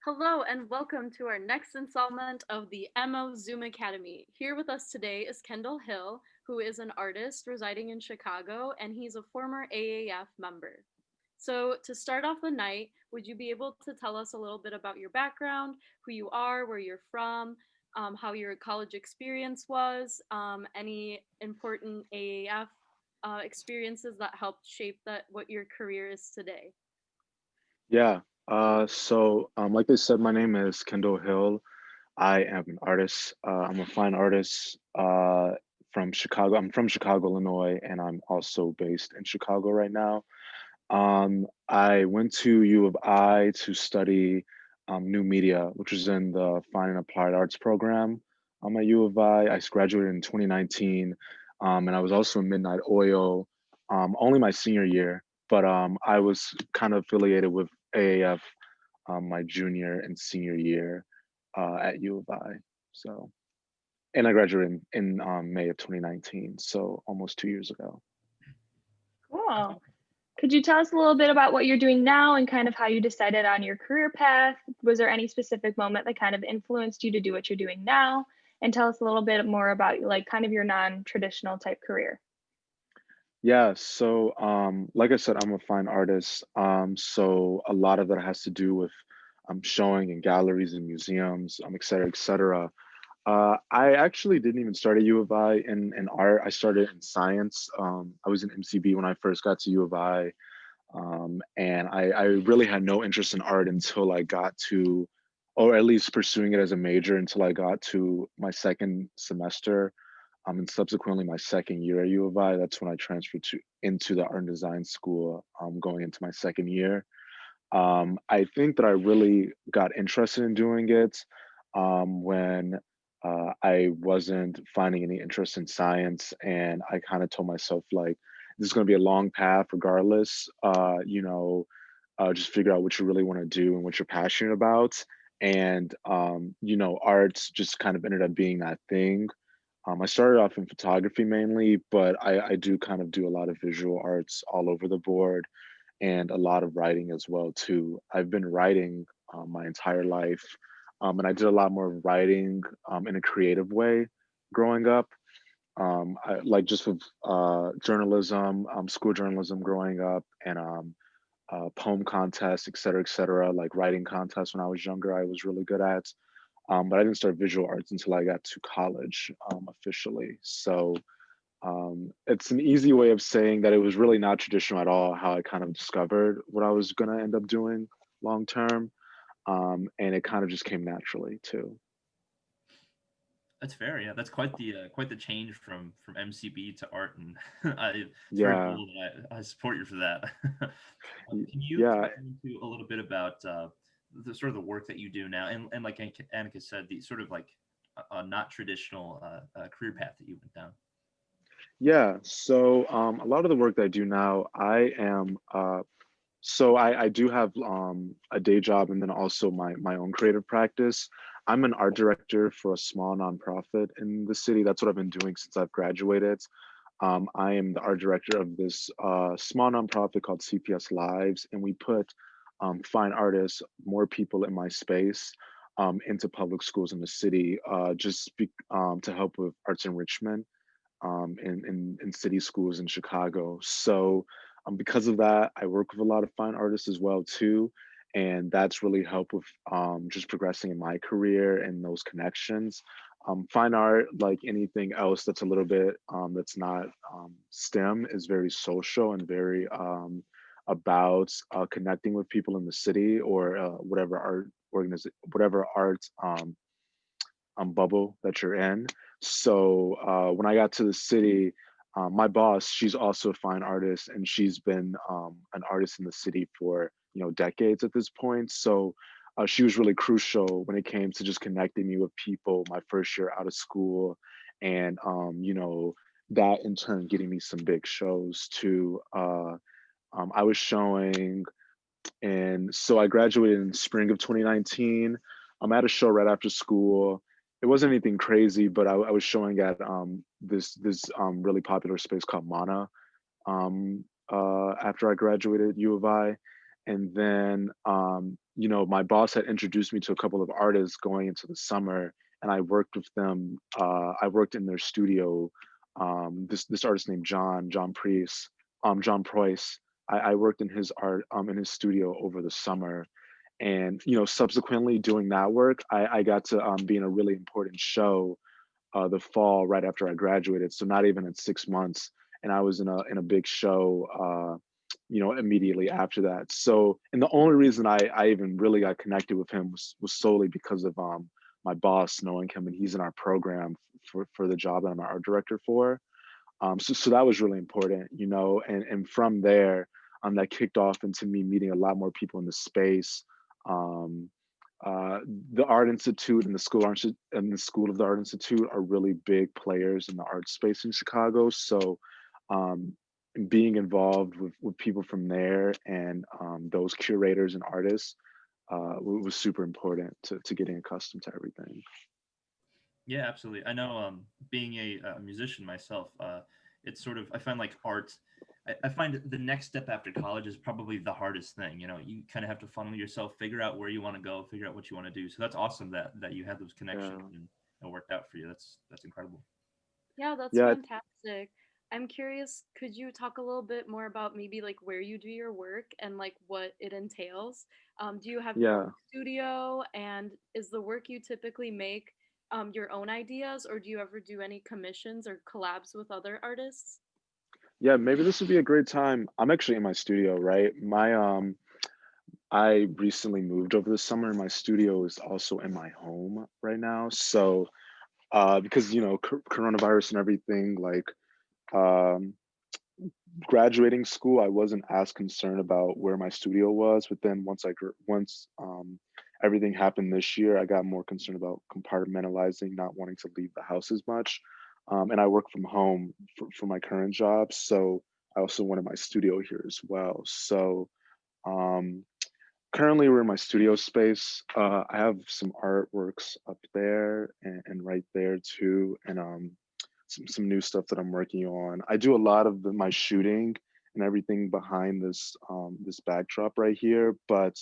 Hello and welcome to our next installment of the MO Zoom Academy. Here with us today is Kendall Hill, who is an artist residing in Chicago, and he's a former AAF member. So, to start off the night, would you be able to tell us a little bit about your background, who you are, where you're from, how your college experience was, any important AAF experiences that helped shape what your career is today? Yeah. Like they said, my name is Kendall Hill. I am an artist. I'm a fine artist from Chicago. I'm from Chicago, Illinois, and I'm also based in Chicago right now. I went to U of I to study new media, which was in the Fine and Applied Arts program at U of I. I graduated in 2019, and I was also in Midnight Oil only my senior year, but I was kind of affiliated with AAF my junior and senior year at U of I. So, and I graduated in May of 2019, so almost 2 years ago. Cool. Could you tell us a little bit about what you're doing now and kind of how you decided on your career path? Was there any specific moment that kind of influenced you to do what you're doing now? And tell us a little bit more about like kind of your non-traditional type career. Yeah, like I said, I'm a fine artist. So a lot of that has to do with showing in galleries and museums, et cetera, et cetera. I actually didn't even start at U of I in art. I started in science. I was in MCB when I first got to U of I. And I really had no interest in art until I got to, or at least pursuing it as a major until I got to my second semester, and subsequently my second year at U of I. That's when I transferred to into the art and design school, going into my second year. I think that I really got interested in doing it when I wasn't finding any interest in science, and I kind of told myself like, this is going to be a long path, regardless. Just figure out what you really want to do and what you're passionate about. And arts just kind of ended up being that thing. I started off in photography mainly, but I do kind of do a lot of visual arts all over the board and a lot of writing as well too. I've been writing my entire life, and I did a lot more writing in a creative way growing up. I, like just with journalism, school journalism growing up, and poem contests, et cetera, et cetera. Like writing contests when I was younger, I was really good at. But I didn't start visual arts until I got to college officially. So it's an easy way of saying that it was really not traditional at all how I kind of discovered what I was going to end up doing long term. And it kind of just came naturally too. That's fair. Yeah, that's quite the change from MCB to art, and it's very Yeah. cool that I support you for that. Can you Yeah. talk into a little bit about the sort of the work that you do now, and like Annika said, the sort of like a not traditional career path that you went down. Yeah. A lot of the work that I do now, I do have a day job and then also my own creative practice. I'm an art director for a small nonprofit in the city. That's what I've been doing since I've graduated. I am the art director of this small nonprofit called CPS Lives, and we put fine artists, more people in my space, into public schools in the city, to help with arts enrichment in city schools in Chicago. Because of that, I work with a lot of fine artists as well too, and that's really helped with just progressing in my career and those connections. Fine art, like anything else that's a little bit that's not STEM, is very social and very about connecting with people in the city or whatever art bubble that you're in. When I got to the city, my boss, she's also a fine artist, and she's been an artist in the city for decades at this point. She was really crucial when it came to just connecting me with people my first year out of school, and that in turn getting me some big shows too. I was showing, and so I graduated in spring of 2019. I'm at a show right after school. It wasn't anything crazy, but I was showing at this really popular space called Mana after I graduated U of I. And then my boss had introduced me to a couple of artists going into the summer, and I worked with them. I worked in their studio. This artist named John Priest, John Preuss. I worked in his art in his studio over the summer, and subsequently doing that work, I got to be in a really important show the fall right after I graduated. So not even in 6 months, and I was in a big show, immediately after that. So, and the only reason I even really got connected with him was solely because of my boss knowing him, and he's in our program for the job that I'm an art director for. So that was really important, and from there, that kicked off into me meeting a lot more people in the space. Um, uh, the Art Institute and and the School of the Art Institute are really big players in the art space in Chicago. So, um, being involved with people from there and those curators and artists was super important to getting accustomed to everything. Yeah, absolutely. I know, being a musician myself, it's sort of, I find like art, I find the next step after college is probably the hardest thing. You kind of have to funnel yourself, figure out where you want to go, figure out what you want to do. So that's awesome that you had those connections, Yeah, and it worked out for you. That's incredible. Yeah, that's yeah, fantastic. I'm curious, could you talk a little bit more about maybe like where you do your work and like what it entails? Do you have your own yeah. studio, and is the work you typically make your own ideas, or do you ever do any commissions or collabs with other artists? Yeah, maybe this would be a great time. I'm actually in my studio, right? I recently moved over the summer. My studio is also in my home right now. So, because coronavirus and everything, like um, graduating school, I wasn't as concerned about where my studio was. But then once everything happened this year, I got more concerned about compartmentalizing, not wanting to leave the house as much. And I work from home for my current job, so I also wanted my studio here as well. So um, currently, we're in my studio space. I have some artworks up there and right there too, and some new stuff that I'm working on. I do a lot of my shooting and everything behind this backdrop right here, but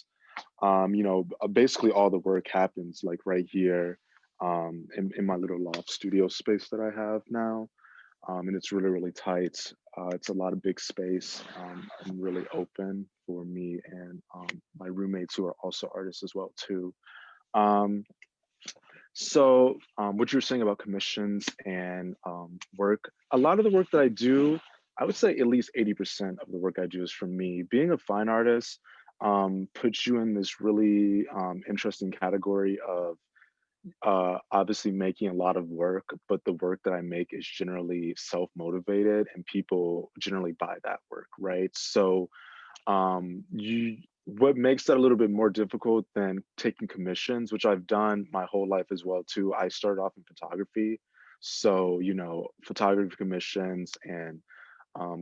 basically all the work happens like right here in my little loft studio space that I have now, and it's really really tight. It's a lot of big space and really open for me and my roommates who are also artists as well too. Um, what you're saying about commissions and work, a lot of the work that I do, I would say at least 80% of the work I do is from me. Being a fine artist puts you in this really interesting category of obviously making a lot of work, but the work that I make is generally self-motivated and people generally buy that work, right? So you what makes that a little bit more difficult than taking commissions, which I've done my whole life as well too. I started off in photography, so photography commissions and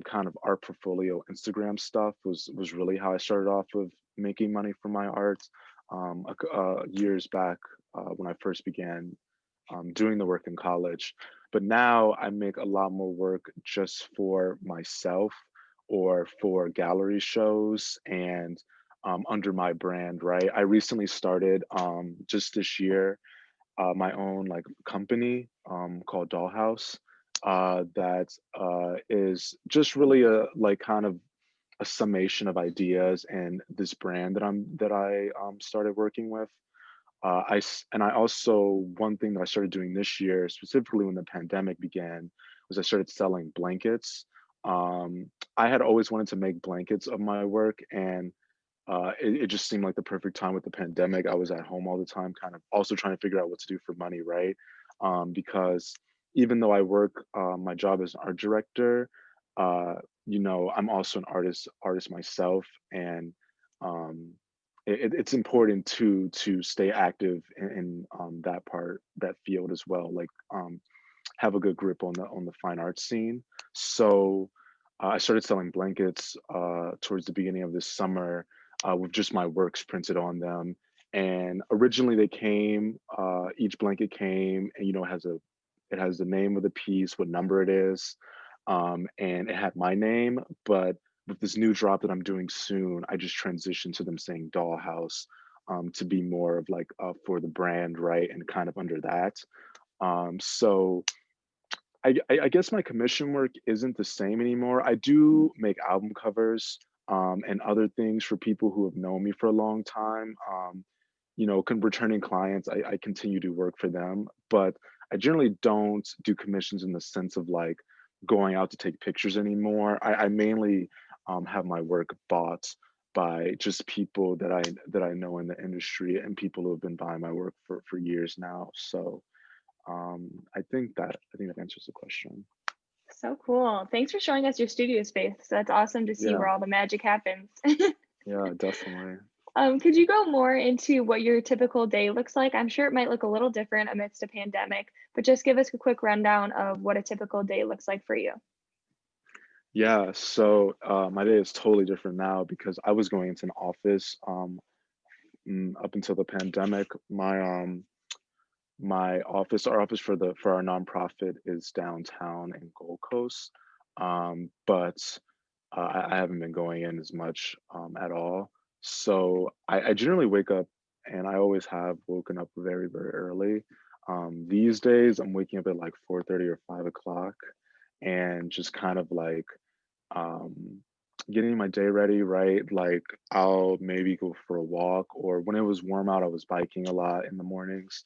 kind of art portfolio Instagram stuff was really how I started off with making money from my art years back when I first began doing the work in college. But now I make a lot more work just for myself or for gallery shows and under my brand, right? I recently started just this year my own like company called Dollhouse that is just really a like kind of a summation of ideas and this brand that I started working with. And I also, one thing that I started doing this year, specifically when the pandemic began, was I started selling blankets. I had always wanted to make blankets of my work, and it just seemed like the perfect time with the pandemic. I was at home all the time, kind of also trying to figure out what to do for money, right? Because even though I work my job as an art director, uh, I'm also an artist myself, and um, it's important to stay active in that field as well. Like have a good grip on the fine arts scene. So I started selling blankets towards the beginning of this summer with just my works printed on them. And originally they came, each blanket came and it has the name of the piece, what number it is, and it had my name. But with this new drop that I'm doing soon, I just transitioned to them saying Dollhouse. to be more of like for the brand, right? And kind of under that. So I guess my commission work isn't the same anymore. I do make album covers and other things for people who have known me for a long time. Returning clients, I continue to work for them, but I generally don't do commissions in the sense of like going out to take pictures anymore. I mainly have my work bought by just people that I know in the industry and people who have been buying my work for years now. So I think that answers the question. So cool. Thanks for showing us your studio space. That's awesome to see Yeah, where all the magic happens. yeah, definitely. Could you go more into what your typical day looks like? I'm sure it might look a little different amidst a pandemic, but just give us a quick rundown of what a typical day looks like for you. Yeah, so my day is totally different now because I was going into an office up until the pandemic. Our office for our nonprofit is downtown in Gold Coast, but I haven't been going in as much at all. So I generally wake up, and I always have woken up very, very early. These days, I'm waking up at like 4:30 or 5 o'clock, and just kind of like um, getting my day ready, right? Like I'll maybe go for a walk, or when it was warm out, I was biking a lot in the mornings.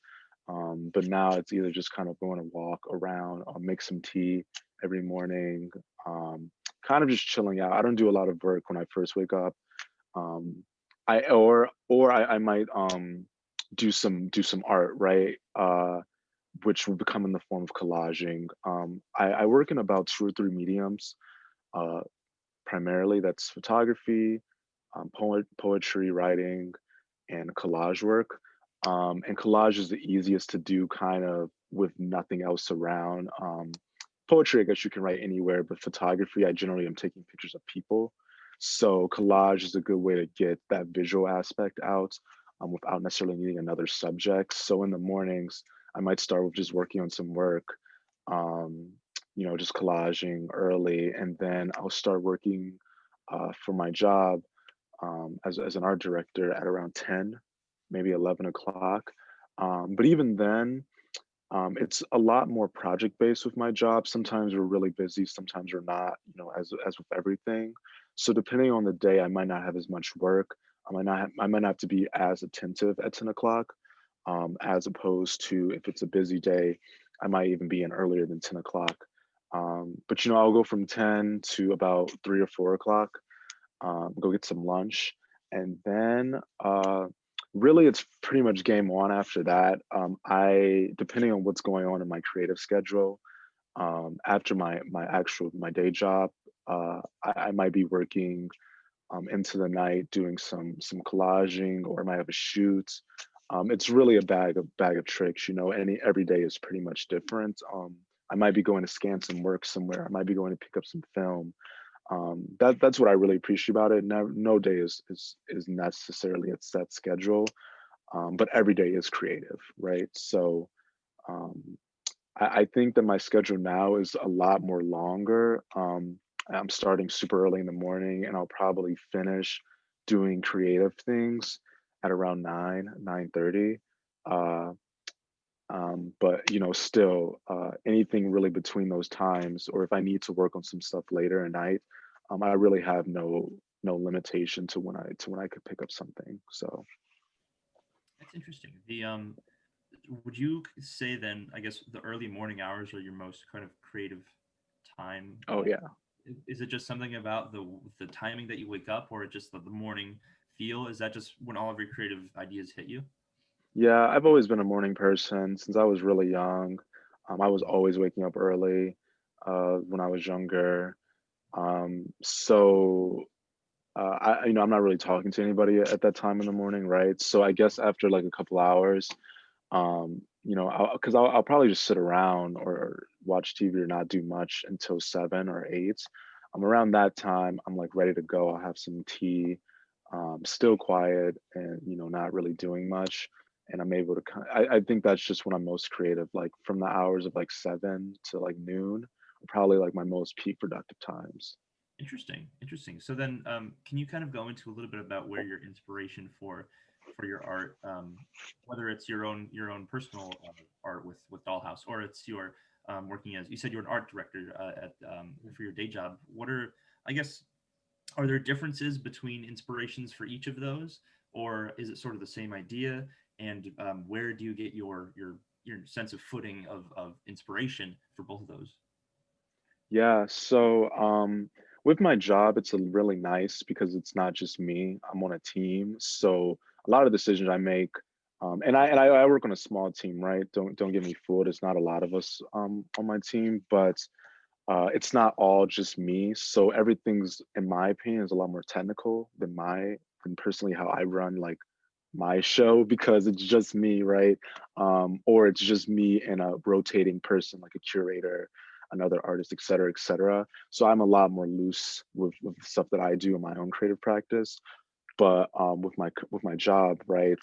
But now it's either just kind of going to walk around, I'll make some tea every morning, um, kind of just chilling out. I don't do a lot of work when I first wake up. Um, I might do some art, right? Which will become in the form of collaging. I work in about two or three mediums. Uh, Primarily, that's photography, poetry, writing, and collage work. And collage is the easiest to do kind of with nothing else around. Poetry, I guess you can write anywhere, but photography, I generally am taking pictures of people. So collage is a good way to get that visual aspect out without necessarily needing another subject. So in the mornings, I might start with just working on some work, um, just collaging early, and then I'll start working for my job as an art director at around 10, maybe 11 o'clock. But even then, it's a lot more project based with my job. Sometimes we're really busy, sometimes we're not, as with everything. So depending on the day, I might not have as much work. I might not have to be as attentive at 10 o'clock, as opposed to if it's a busy day, I might even be in earlier than 10 o'clock. But I'll go from 10 to about 3 or 4 o'clock, go get some lunch, and then really it's pretty much game on after that. I Depending on what's going on in my creative schedule, after my day job, I might be working into the night doing some collaging, or I might have a shoot. It's really a bag of tricks. Every day is pretty much different. I might be going to scan some work somewhere. I might be going to pick up some film. That's what I really appreciate about it. No day is necessarily a set schedule, but every day is creative, right? So um, I think that my schedule now is a lot more longer. I'm starting super early in the morning, and I'll probably finish doing creative things at around 9:30. Uh, but still, anything really between those times, or if I need to work on some stuff later at night, I really have no limitation to when I could pick up something. So That's interesting. Would you say then, I guess the early morning hours are your most kind of creative time? oh yeah. Is it just something about the timing that you wake up, or just the morning feel? Is that just when all of your creative ideas hit you? Yeah, I've always been a morning person since I was really young. I was always waking up early when I was younger. So I'm not really talking to anybody at that time in the morning, right? So I guess after like a couple hours, because I'll probably just sit around or watch TV or not do much until 7 or 8. Around that time, I'm like ready to go. I'll have some tea, still quiet, and not really doing much. And I'm able to I think that's just when I'm most creative, like from the hours of like 7 to like noon, probably like my most peak productive times. Interesting, interesting. So then, can you kind of go into a little bit about where your inspiration for for your art, whether it's your own personal art with Dollhouse, or it's your working as, you said you're an art director at for your day job. What are, I guess, are there differences between inspirations for each of those, or is it sort of the same idea? And where do you get your sense of footing of inspiration for both of those? Yeah, so with my job, it's a really nice because it's not just me. I'm on a team, so a lot of decisions I make, and I work on a small team, right? Don't get me fooled. It's not a lot of us on my team, but it's not all just me. So everything's, in my opinion, is a lot more technical than personally how I run like my show because it's just me, right? Or it's just me and a rotating person like a curator, another artist, et cetera, et cetera. So I'm a lot more loose with the stuff that I do in my own creative practice. But with my job, right?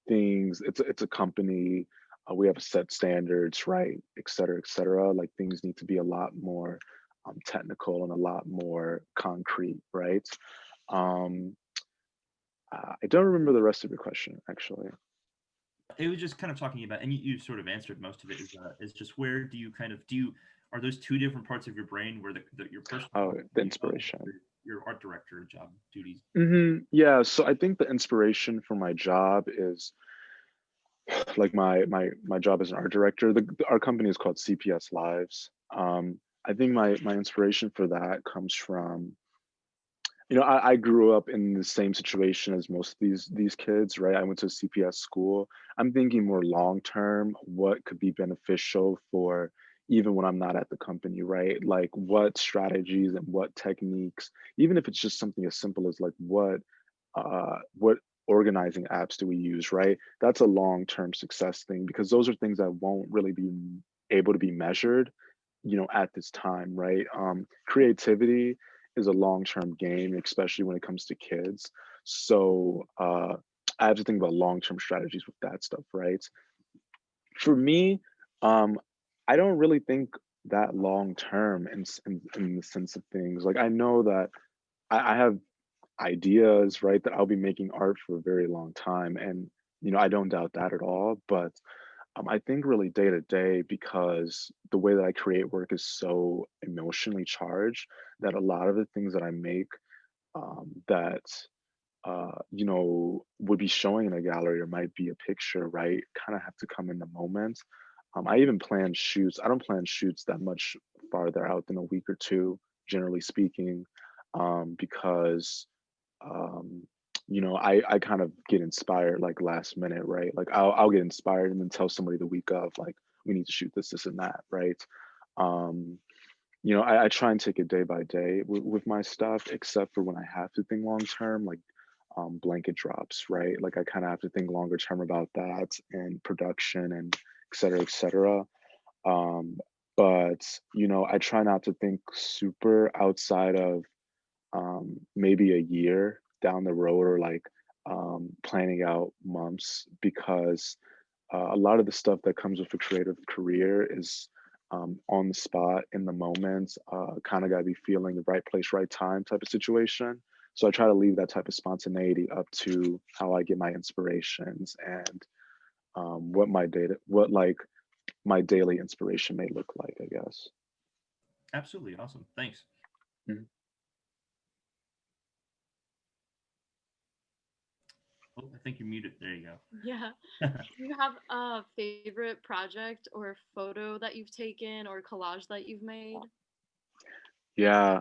Things, it's a company. We have set standards, right? Et cetera, et cetera. Like things need to be a lot more technical and a lot more concrete, right? Um, I don't remember the rest of your question, actually. It was just kind of talking about, and you sort of answered most of it. Is just where do you kind of do you, are those two different parts of your brain where your personal Oh, the life of inspiration. your art director job duties? Yeah, so I think the inspiration for my job is like my job as an art director. Our company is called CPS Lives. I think my inspiration for that comes from, I grew up in the same situation as most of these kids, right? I went to a CPS school. I'm thinking more long term, what could be beneficial for even when I'm not at the company, right? Like what strategies and what techniques, even if it's just something as simple as like what organizing apps do we use, right? That's a long term success thing because those are things that won't really be able to be measured, at this time, right? Creativity is a long-term game, especially when it comes to kids. So I have to think about long-term strategies with that stuff, right? For me, um, I don't really think that long-term in the sense of things. Like I know that I have ideas, right, that I'll be making art for a very long time, and I don't doubt that at all. But I think really day to day because the way that I create work is so emotionally charged that a lot of the things that I make that would be showing in a gallery or might be a picture, right? Kind of have to come in the moment. I even plan shoots. I don't plan shoots that much farther out than a week or two, generally speaking, because um I kind of get inspired like last minute, right? Like I'll get inspired and then tell somebody the week of like we need to shoot this and that, right? um I try and take it day by day with my stuff, except for when I have to think long term, like blanket drops, right? Like I kind of have to think longer term about that and production and et cetera, et cetera. um but I try not to think super outside of maybe a year down the road or like planning out months because a lot of the stuff that comes with a creative career is on the spot in the moment, kind of got to be feeling the right place, right time type of situation. So I try to leave that type of spontaneity up to how I get my inspirations and what like my daily inspiration may look like, I guess. Absolutely awesome. Thanks. Mhm. Oh, I think you muted. There you Yeah. go. Do you have a favorite project or photo that you've taken or collage that you've made? Yeah.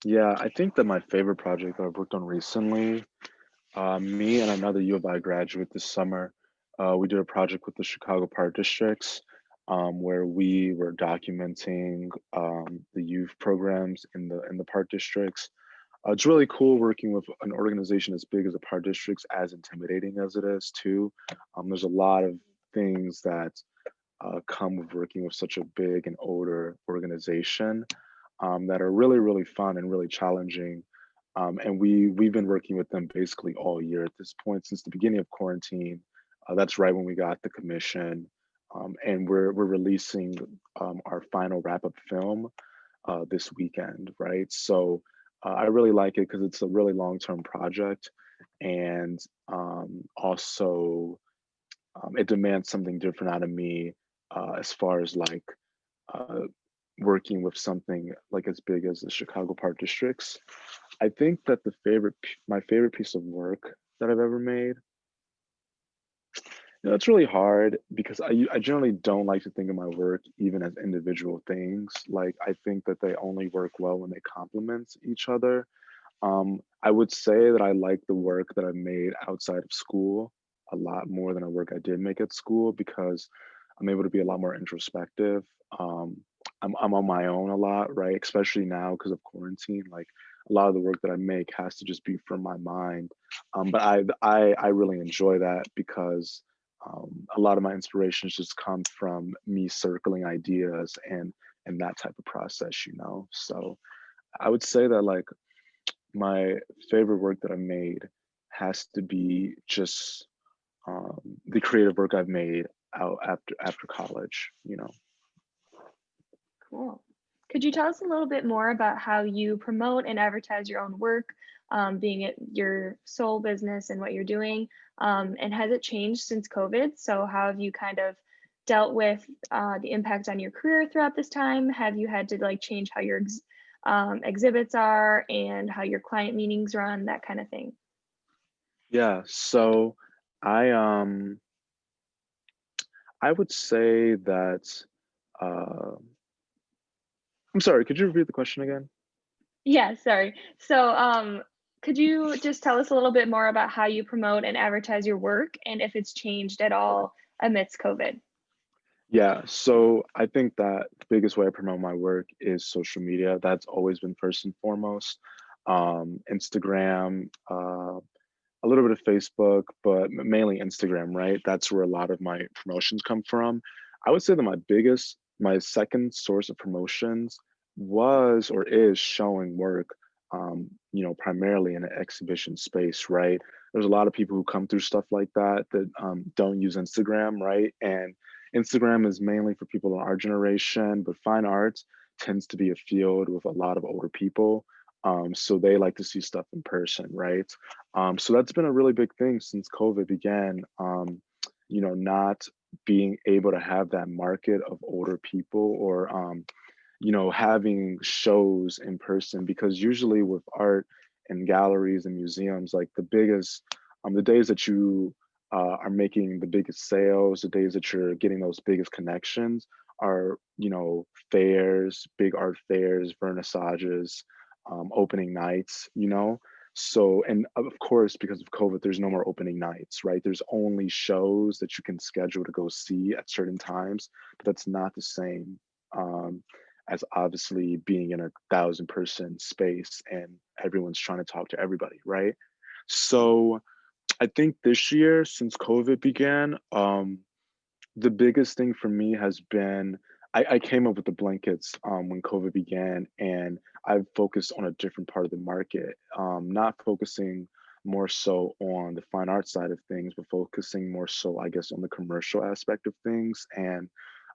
Yeah, I think that my favorite project that I've worked on recently, me and another U of I graduate this summer, we did a project with the Chicago Park Districts, where we were documenting the youth programs in the park districts. It's really cool working with an organization as big as the park districts, as intimidating as it is too. There's a lot of things that come with working with such a big and older organization that are really really fun and really challenging. And we've been working with them basically all year at this point since the beginning of quarantine. That's right when we got the commission, and we're releasing our final wrap up film this weekend, right? So I really like it because it's a really long-term project, and also it demands something different out of me as far as like uh, working with something like as big as the Chicago Park Districts. I think that my favorite piece of work that I've ever made, it's really hard because I generally don't like to think of my work even as individual things. Like I think that they only work well when they complement each other. I would say that I like the work that I've made outside of school a lot more than the work I did make at school because I'm able to be a lot more introspective. Um, I'm on my own a lot, right? Especially now because of quarantine. Like a lot of the work that I make has to just be from my mind. But I really enjoy that because a lot of my inspirations just come from me circling ideas and that type of process, you know. So I would say that like my favorite work that I've made has to be just the creative work I've made out after college, you know. Cool. Could you tell us a little bit more about how you promote and advertise your own work, being it your sole business and what you're doing? And has it changed since COVID? So, how have you kind of dealt with the impact on your career throughout this time? Have you had to like change how your exhibits are and how your client meetings run, that kind of thing? Yeah, so I um I would say that uh I'm sorry, could you repeat the question again? Yeah, sorry. So, could you just tell us a little bit more about how you promote and advertise your work and if it's changed at all amidst COVID? Yeah, so I think that the biggest way I promote my work is social media. That's always been first and foremost. Instagram, a little bit of Facebook, but mainly Instagram, right? That's where a lot of my promotions come from. I would say that my second source of promotions was or is showing work, primarily in an exhibition space, right? There's a lot of people who come through stuff like that don't use Instagram, right? And Instagram is mainly for people in our generation, but fine arts tends to be a field with a lot of older people. So they like to see stuff in person, right? So that's been a really big thing since COVID began. Not being able to have that market of older people or having shows in person because usually with art and galleries and museums, like the days that you are making the biggest sales, the days that you're getting those biggest connections are, fairs, big art fairs, vernissages, opening nights, you know? So, and of course, because of COVID, there's no more opening nights, right? There's only shows that you can schedule to go see at certain times, but that's not the same. As obviously being in a 1,000-person space and everyone's trying to talk to everybody, right? So I think this year, since COVID began, the biggest thing for me has been I came up with the blankets when COVID began, and I've focused on a different part of the market, not focusing more so on the fine art side of things, but focusing more so, I guess, on the commercial aspect of things. And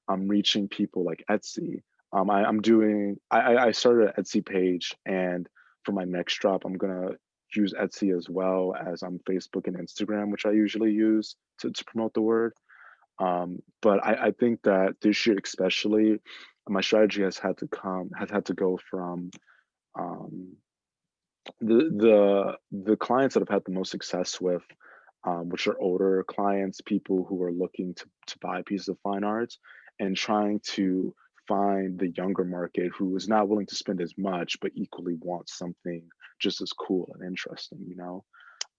I'm reaching people like Etsy. I started an Etsy page, and for my next drop, I'm gonna use Etsy as well as Facebook and Instagram, which I usually use to promote the word. But I think that this year especially, my strategy has had to go from um, the clients that I've had the most success with, which are older clients, people who are looking to buy pieces of fine arts, and trying to find the younger market who is not willing to spend as much but equally wants something just as cool and interesting, you know.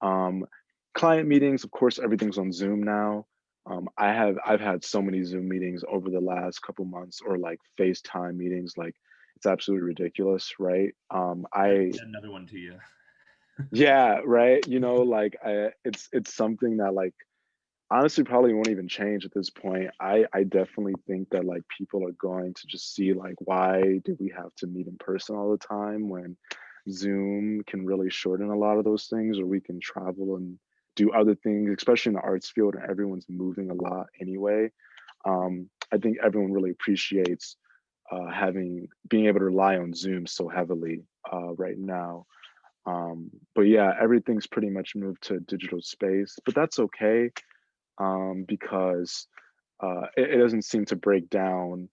Um, Client meetings, of course, everything's on Zoom now. I've had so many Zoom meetings over the last couple months, or like FaceTime meetings, like it's absolutely ridiculous, right? Add another one to you. Yeah, right. It's something that like honestly probably won't even change at this point. I definitely think that like people are going to just see like why do we have to meet in person all the time when Zoom can really shorten a lot of those things, or we can travel and do other things, especially in the arts field and everyone's moving a lot anyway. I think everyone really appreciates being able to rely on Zoom so heavily right now. But yeah, everything's pretty much moved to digital space, but that's okay, because it doesn't seem to break down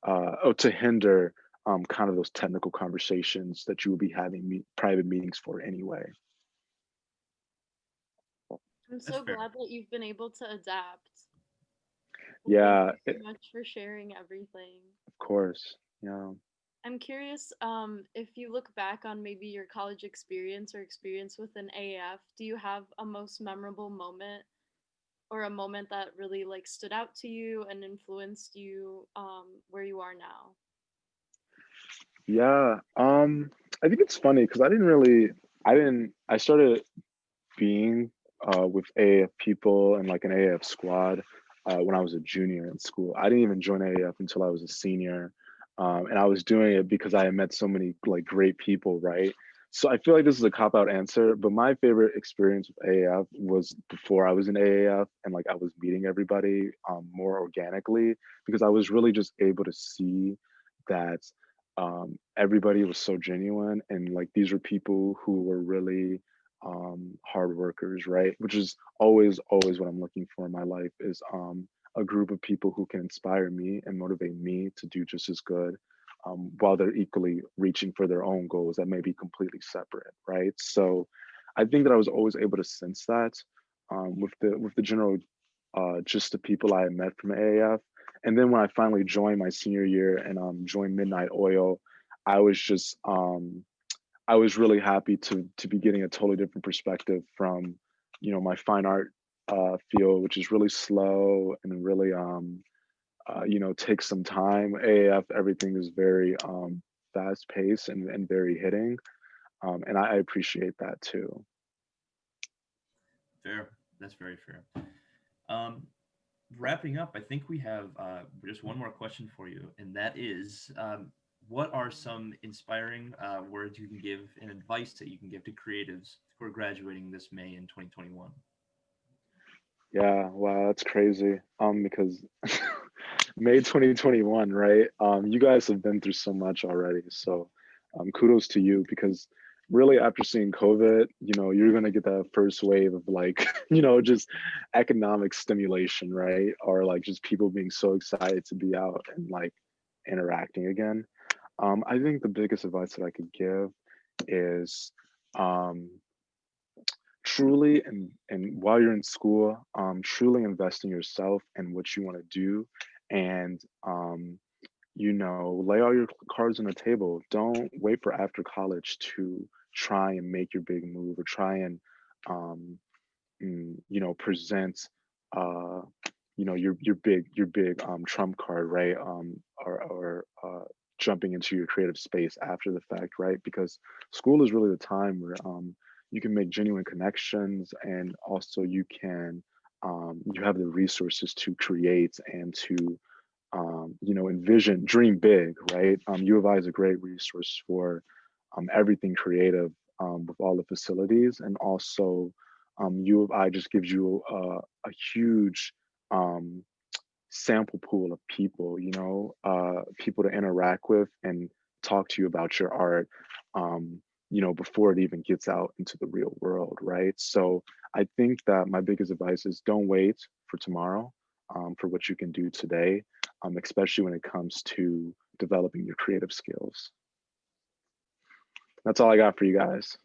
or to hinder kind of those technical conversations that you will be having private meetings for anyway. I'm That's so fair. glad that you've been able to adapt. Well, thank Yeah, you so much for sharing everything. of course. Yeah. I'm curious, if you look back on maybe your college experience or experience with an AAF, do you have a most memorable moment or a moment that really like stood out to you and influenced you where you are now? Yeah. I think it's funny because I started being with AAF people and like an AAF squad when I was a junior in school. I didn't even join AAF until I was a senior. And I was doing it because I had met so many like great people, right? So I feel like this is a cop out answer, but my favorite experience with AAF was before I was in AAF and like I was meeting everybody more organically because I was really just able to see that everybody was so genuine and like these were people who were really hard workers, right? Which is always what I'm looking for in my life is a group of people who can inspire me and motivate me to do just as good, while they're equally reaching for their own goals that may be completely separate, right? So I think that I was always able to sense that with the general just the people I had met from AAF. And then when I finally joined my senior year and joined Midnight Oil, I was just I was really happy to be getting a totally different perspective from, my fine art field, which is really slow and really takes some time. AAF, everything is very fast paced and very hitting. And I appreciate that too. Fair. That's very fair. Um, Wrapping up, I think we have just one more question for you, and that is, what are some inspiring words you can give and advice that you can give to creatives who are graduating this May in 2021? Yeah, wow, that's crazy. Because May 2021, right? You guys have been through so much already. So kudos to you because really after seeing COVID, you're gonna get that first wave of like, just economic stimulation, right? Or like just people being so excited to be out and like interacting again. I think the biggest advice that I could give is um truly and while you're in school, truly invest in yourself and what you want to do, and lay all your cards on the table. Don't wait for after college to try and make your big move or try and um, present uh, your big trump card, right? Or jumping into your creative space after the fact, right? Because school is really the time where you can make genuine connections, and also you have the resources to create and to envision, dream big, right? U of I is a great resource for everything creative, with all the facilities, and also U of I just gives you a huge um, sample pool of people, people to interact with and talk to you about your art, before it even gets out into the real world, right? So I think that my biggest advice is don't wait for tomorrow, for what you can do today, especially when it comes to developing your creative skills. That's all I got for you guys.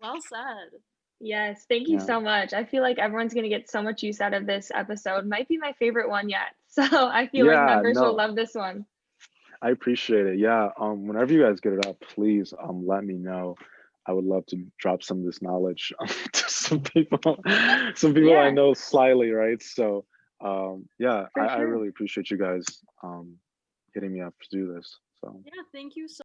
Well said. Yes, thank you Yeah. so much. I feel like everyone's going to get so much use out of this episode. Might be my favorite one yet. So I feel like Yeah, members will no, love this one. I appreciate it. Yeah. Whenever you guys get it up, please let me know. I would love to drop some of this knowledge to some people I Yeah, know slyly, right? So yeah, for I sure. really appreciate you guys hitting me up to do this. So Yeah, thank you so